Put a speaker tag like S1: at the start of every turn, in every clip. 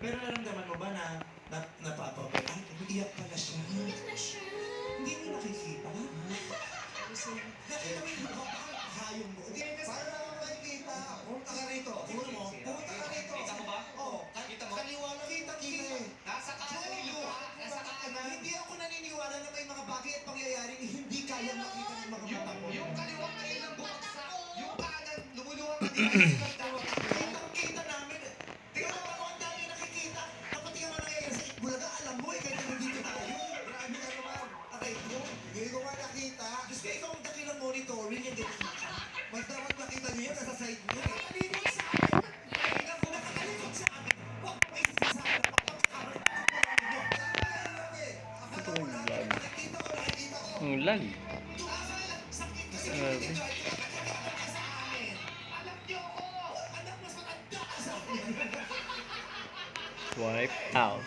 S1: Pero naramdaman mo ba na napapabay? Ay, umiiyak pala siya.
S2: Iyak na siya.
S1: Hindi mo nakikita? Nakita mo yung mukha hayong mo. Hindi, para naman makikita. Pumunta ka rito. Pumunta ka rito.
S3: Kita mo ba?
S1: Oo.
S3: Kita mo?
S1: Kaliwa lang. Kita eh.
S3: Nasa kanan yung luha. Nasa kanan.
S1: Hindi ako naniniwala na may mga bagay at pangyayari na hindi kaya makita ng mga mata mo.
S3: Yung kaliwa kayo lang bumagsak. Yung kanan, lumuluha ka din.
S1: Kitang-kita namin. Tingnan mo ako, ang dami nakikita. Kapag tingnan mo nangyayari sa Itbulaga, alam mo eh, kahit nandito tayo. Grabe ka naman. Aray mo, hindi ko nga nakita. Diyos ko, ikaw ang dakilang monitoring yung ganito. Mas dapat makita niyo yan, nasa side niyo. Nakakalikot sa akin. Tingnan ko, nakakalikot sa akin. Huwag mo kayo sinasabi.
S4: Ito yung lag.
S1: Nakikita ko, nakikita ko.
S4: Ang lag.
S1: Sakit kasi
S4: Grabe.
S1: dito. Alam niyo ko. Anak, mas matanda ka sa akin.
S4: Wipe out.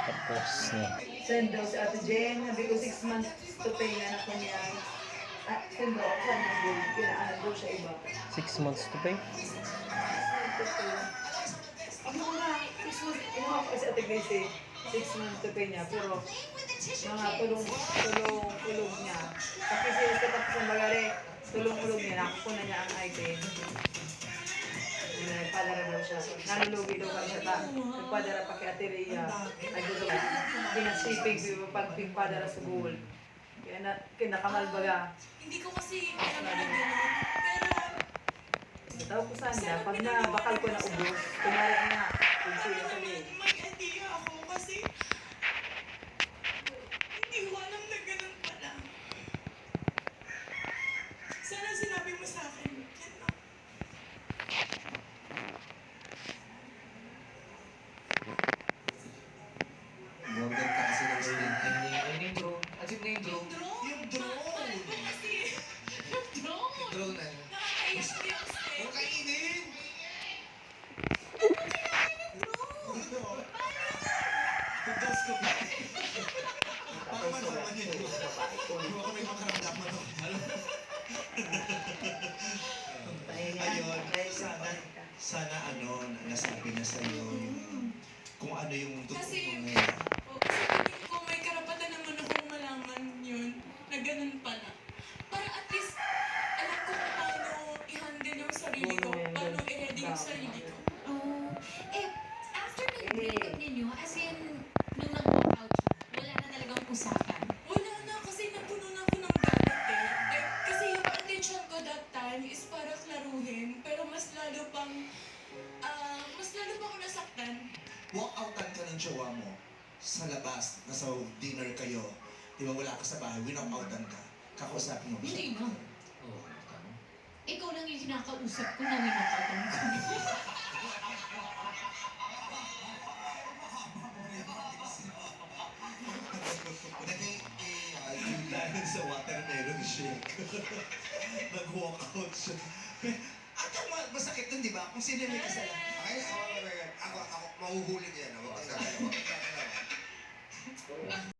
S4: Tapos na.
S5: Send daw si Ate Jen, sabi ko 6 months to pay anak ko niya. Send daw ako ng gold, pinaanan daw siya iba.
S4: 6 months to pay?
S5: Ako nga, 6 months, inuha ko kasi Ate Grace 6 months to pay niya, pero mga tulong niya. Kasi siya katapos ng bagari, tulong niya, nakukuha niya ang item. Nagpadara daw siya. Nanulugi daw siya ta. Nagpadara pa kay Ate Rhea. Nagdudog. Pinasipig, pagpadara sa gold. Kaya kinakamalbaga.
S2: Hindi ko kasi alam na gano'n. Pero,
S5: Tawag ko sa niya, pag bakal ko na ubos, kumari na, kung siya sabihin.
S2: may idea ako kasi hindi ko alam na gano'n pala. Sana sinabi mo sa akin. Yan lang.
S1: Number ka kasi ng screen.
S3: Ayun yung drone. Asin na yung drone.
S2: Drone?
S1: Yung drone!
S2: Bakit ko kasi yung drone?
S3: Drone ano?
S2: Nakakaiyak ko yung step.
S3: Huwag kainin!
S1: Tugas ko ba? Baka malaman niyo. Hindi ko may makaramdaman to. Ayun, sana nasabi na sa'yo yung kung ano yung
S2: Kasi,
S1: totoong
S2: kasi feeling ko may karapatan naman akong malaman yun na ganun pala. Para at least alam ko kung paano i-handle yung sarili ko, paano i-ready yung sarili ko.
S6: Oh, after ng breakup ninyo, as in, nung nag-walk out siya, wala na talagang usapan.
S2: Wala na kasi napuno na ako ng galit eh. Kasi yung intention ko that time is para klaruhin, pero mas lalo pang ako nasaktan.
S1: walk-outan ka ng jowa mo sa labas, nasa dinner kayo, di ba wala ka sa bahay, winok-outan ka, kakausapin mo ba siya?
S6: Hindi na.
S3: Oo, tama.
S6: Ikaw lang yung kinakausap ko na winakatan ko.
S1: Dahil sa watermelon shake, nag-walk-out siya. At ang masakit dun, di ba? Kung sino may kasalanan.
S3: Ako, mahuhuli ko yan. Huwag kang gagalaw.